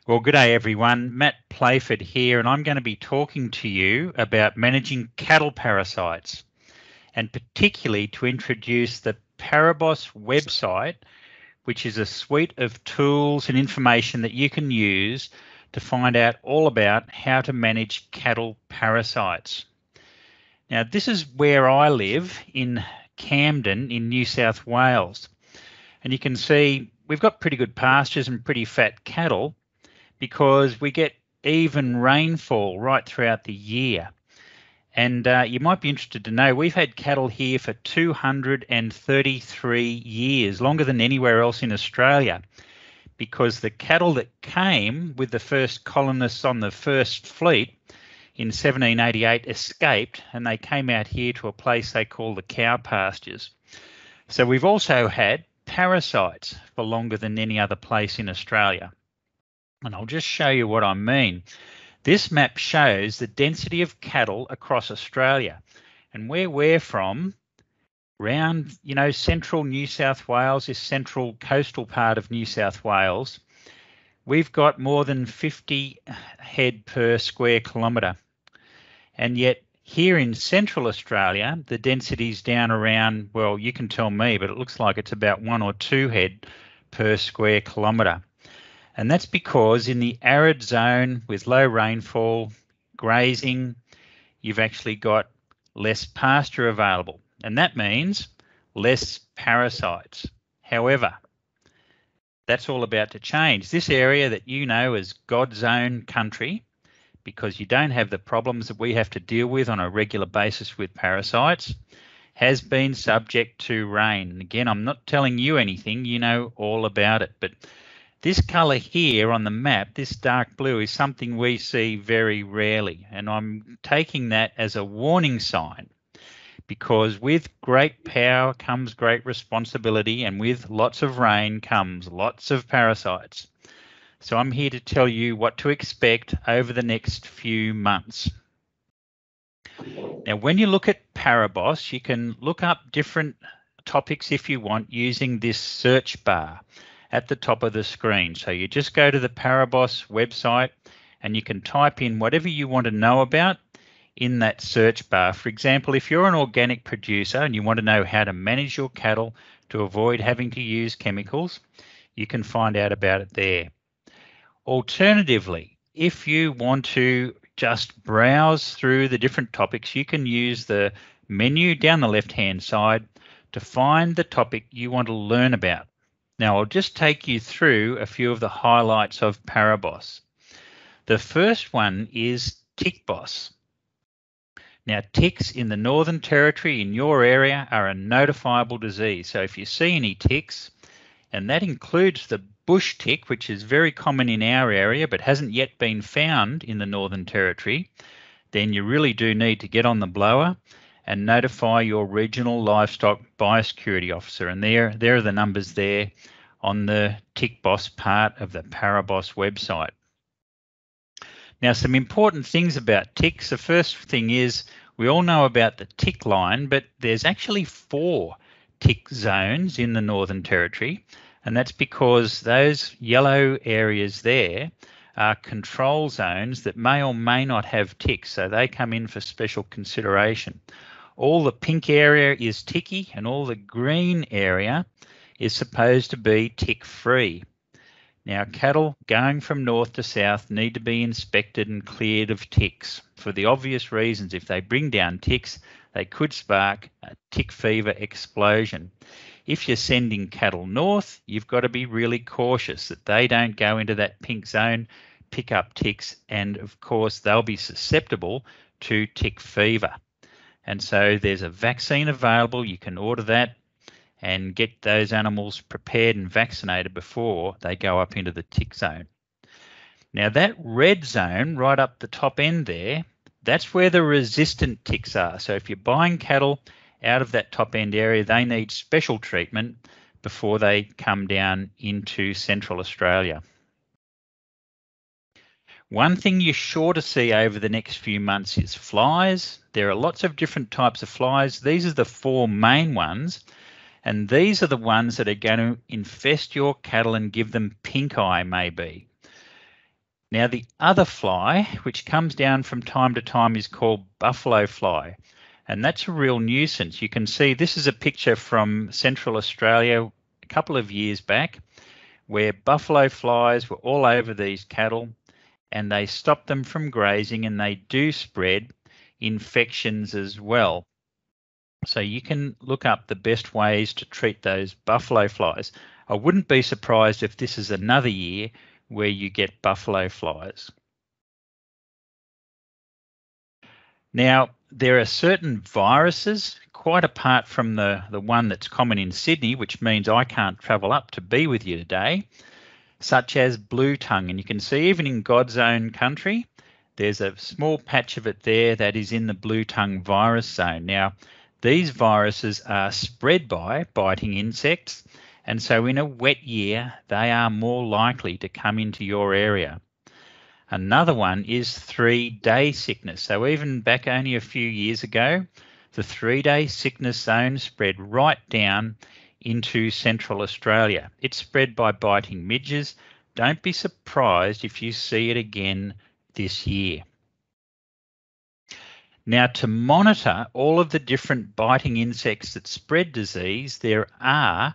Well, good day, everyone. Matt Playford here, and I'm going to be talking to you about managing cattle parasites, and particularly to introduce the ParaBoss website, which is a suite of tools and information that you can use to find out all about how to manage cattle parasites. Now, this is where I live in Camden in New South Wales, and you can see we've got pretty good pastures and pretty fat cattle, because we get even rainfall right throughout the year. And you might be interested to know we've had cattle here for 233 years, longer than anywhere else in Australia, because the cattle that came with the first colonists on the first fleet in 1788 escaped, and they came out here to a place they call the cow pastures. So we've also had parasites for longer than any other place in Australia. And I'll just show you what I mean. This map shows the density of cattle across Australia, and where we're from, around, central New South Wales, this central coastal part of New South Wales, we've got more than 50 head per square kilometre. And yet here in central Australia, the density's down around, well, you can tell me, but it looks like it's about 1 or 2 head per square kilometre. And that's because in the arid zone with low rainfall, grazing, you've actually got less pasture available. And that means less parasites. However, that's all about to change. This area that you know as God's own country, because you don't have the problems that we have to deal with on a regular basis with parasites, has been subject to rain. And again, I'm not telling you anything, you know all about it. But this colour here on the map, this dark blue, is something we see very rarely. And I'm taking that as a warning sign, because with great power comes great responsibility, and with lots of rain comes lots of parasites. So I'm here to tell you what to expect over the next few months. Now, when you look at ParaBoss, you can look up different topics if you want using this search bar at the top of the screen. So you just go to the ParaBoss website and you can type in whatever you want to know about in that search bar. For example, if you're an organic producer and you want to know how to manage your cattle to avoid having to use chemicals, you can find out about it there. Alternatively, if you want to just browse through the different topics, you can use the menu down the left-hand side to find the topic you want to learn about. Now, I'll just take you through a few of the highlights of ParaBoss. The first one is Tick Boss. Now, ticks in the Northern Territory in your area are a notifiable disease. So if you see any ticks, and that includes the bush tick, which is very common in our area but hasn't yet been found in the Northern Territory, then you really do need to get on the blower and notify your regional livestock biosecurity officer. And there are the numbers there on the Tick Boss part of the ParaBoss website. Now, some important things about ticks. The first thing is we all know about the tick line, but there's actually 4 tick zones in the Northern Territory, and that's because those yellow areas there are control zones that may or may not have ticks, so they come in for special consideration. All the pink area is ticky, and all the green area is supposed to be tick-free. Now, cattle going from north to south need to be inspected and cleared of ticks for the obvious reasons. If they bring down ticks, they could spark a tick fever explosion. If you're sending cattle north, you've got to be really cautious that they don't go into that pink zone, pick up ticks, and of course they'll be susceptible to tick fever. And so there's a vaccine available. You can order that and get those animals prepared and vaccinated before they go up into the tick zone. Now, that red zone right up the top end there, that's where the resistant ticks are. So if you're buying cattle out of that top end area, they need special treatment before they come down into Central Australia. One thing you're sure to see over the next few months is flies. There are lots of different types of flies. These are the 4 main ones, and these are the ones that are going to infest your cattle and give them pink eye maybe. Now, the other fly, which comes down from time to time, is called buffalo fly. And that's a real nuisance. You can see this is a picture from Central Australia a couple of years back where buffalo flies were all over these cattle and they stopped them from grazing, and they do spread infections as well. So you can look up the best ways to treat those buffalo flies. I wouldn't be surprised if this is another year where you get buffalo flies. Now, there are certain viruses, quite apart from the one that's common in Sydney, which means I can't travel up to be with you today, such as blue tongue. And you can see even in God's own country, there's a small patch of it there that is in the blue tongue virus zone. Now, these viruses are spread by biting insects, and so in a wet year, they are more likely to come into your area. Another one is 3-day sickness. So even back only a few years ago, the 3-day sickness zone spread right down into Central Australia. It's spread by biting midges. Don't be surprised if you see it again this year. Now, to monitor all of the different biting insects that spread disease, there are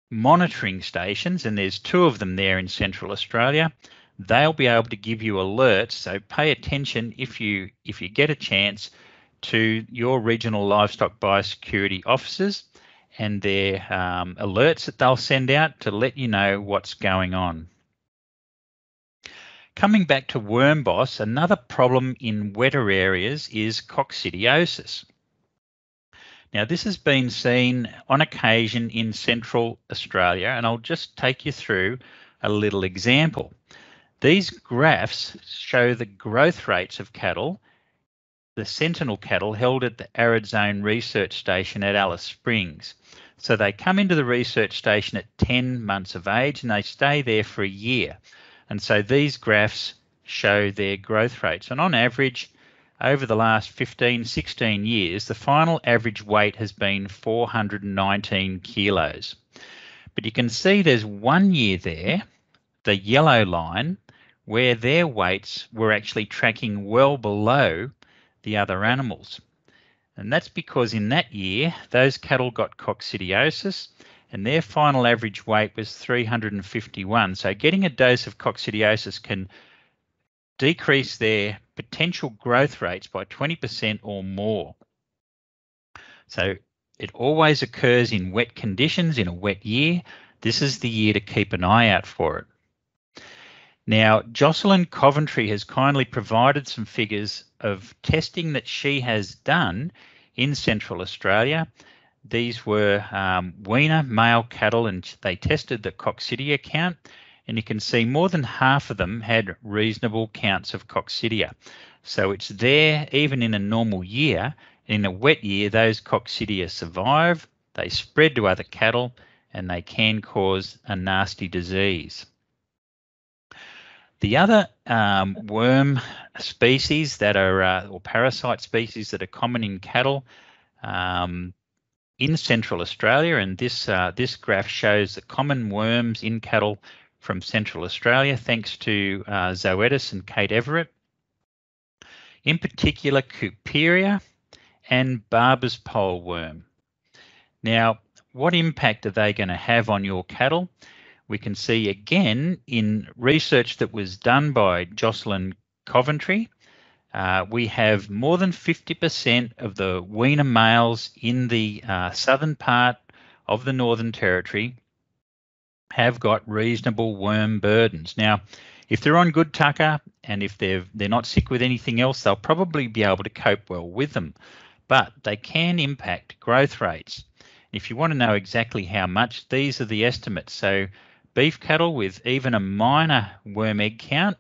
monitoring stations, and there's 2 of them there in Central Australia. They'll be able to give you alerts, so pay attention if you get a chance to your regional livestock biosecurity officers and their alerts that they'll send out to let you know what's going on. Coming back to worm boss, another problem in wetter areas is coccidiosis. Now, this has been seen on occasion in Central Australia, and I'll just take you through a little example. These graphs show the growth rates of cattle, the sentinel cattle held at the Arid Zone Research Station at Alice Springs. So they come into the research station at 10 months of age and they stay there for a year. And so these graphs show their growth rates. And on average, over the last 15, 16 years, the final average weight has been 419 kilos. But you can see there's 1 year there, the yellow line, where their weights were actually tracking well below the other animals. And that's because in that year, those cattle got coccidiosis and their final average weight was 351. So getting a dose of coccidiosis can decrease their potential growth rates by 20% or more. So it always occurs in wet conditions in a wet year. This is the year to keep an eye out for it. Now, Jocelyn Coventry has kindly provided some figures of testing that she has done in Central Australia. These were weaner male cattle, and they tested the coccidia count, and you can see more than half of them had reasonable counts of coccidia. So it's there even in a normal year. In a wet year, those coccidia survive, they spread to other cattle, and they can cause a nasty disease. The other worm species that are, or parasite species that are common in cattle in Central Australia, and this graph shows the common worms in cattle from Central Australia, thanks to Zoetis and Kate Everett. In particular, Cuperia and Barber's pole worm. Now, what impact are they going to have on your cattle? We can see again in research that was done by Jocelyn Coventry, we have more than 50% of the weaner males in the southern part of the Northern Territory have got reasonable worm burdens. Now, if they're on good tucker and if they're not sick with anything else, they'll probably be able to cope well with them, but they can impact growth rates. If you want to know exactly how much, these are the estimates. So beef cattle with even a minor worm egg count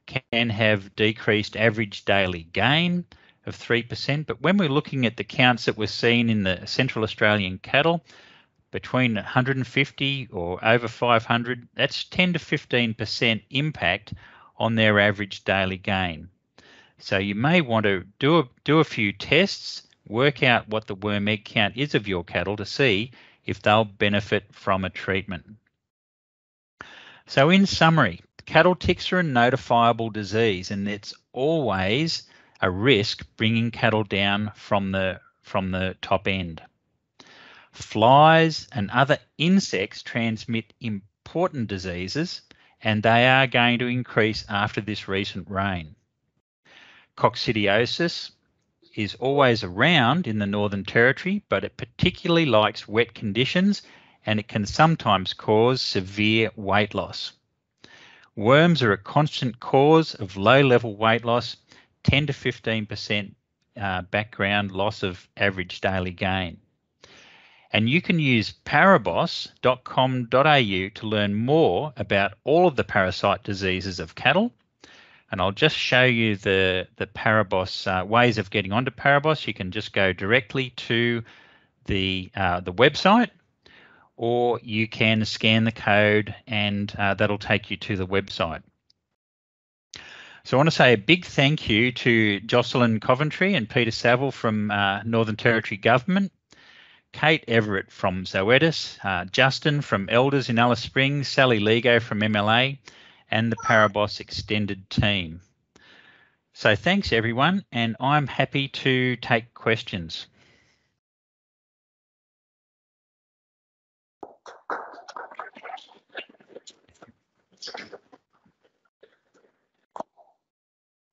can have decreased average daily gain of 3%. But when we're looking at the counts that were seen in the Central Australian cattle, between 150 or over 500, that's 10 to 15% impact on their average daily gain. So you may want to do a few tests, work out what the worm egg count is of your cattle to see if they'll benefit from a treatment. So in summary, Cattle ticks are a notifiable disease, and it's always a risk bringing cattle down from the top end. Flies and other insects transmit important diseases, and they are going to increase after this recent rain. Coccidiosis is always around in the Northern Territory, but it particularly likes wet conditions, and it can sometimes cause severe weight loss. Worms are a constant cause of low-level weight loss, 10 to 15% background loss of average daily gain. And you can use paraboss.com.au to learn more about all of the parasite diseases of cattle. And I'll just show you the ParaBoss ways of getting onto ParaBoss. You can just go directly to the website, or you can scan the code and that'll take you to the website. So I want to say a big thank you to Jocelyn Coventry and Peter Saville from Northern Territory Government, Kate Everett from Zoetis, Justin from Elders in Alice Springs, Sally Lego from MLA, and the ParaBoss extended team. So thanks everyone, and I'm happy to take questions.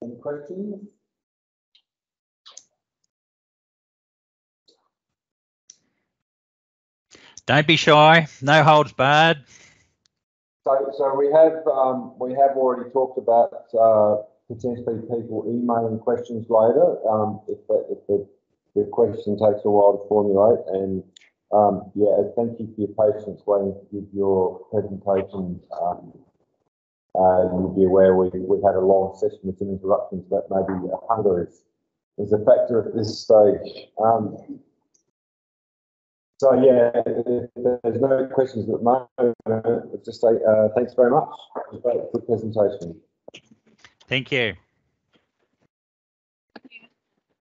Any questions? Don't be shy. No holds barred. So we have already talked about potentially people emailing questions later if the question takes a while to formulate. And yeah, thank you for your patience waiting to give your presentation. You'll be aware we've had a long session with some interruptions, but maybe hunger is a factor at this stage. So yeah, if there's no questions at the moment, I'll just say thanks very much. It was a great presentation. Thank you.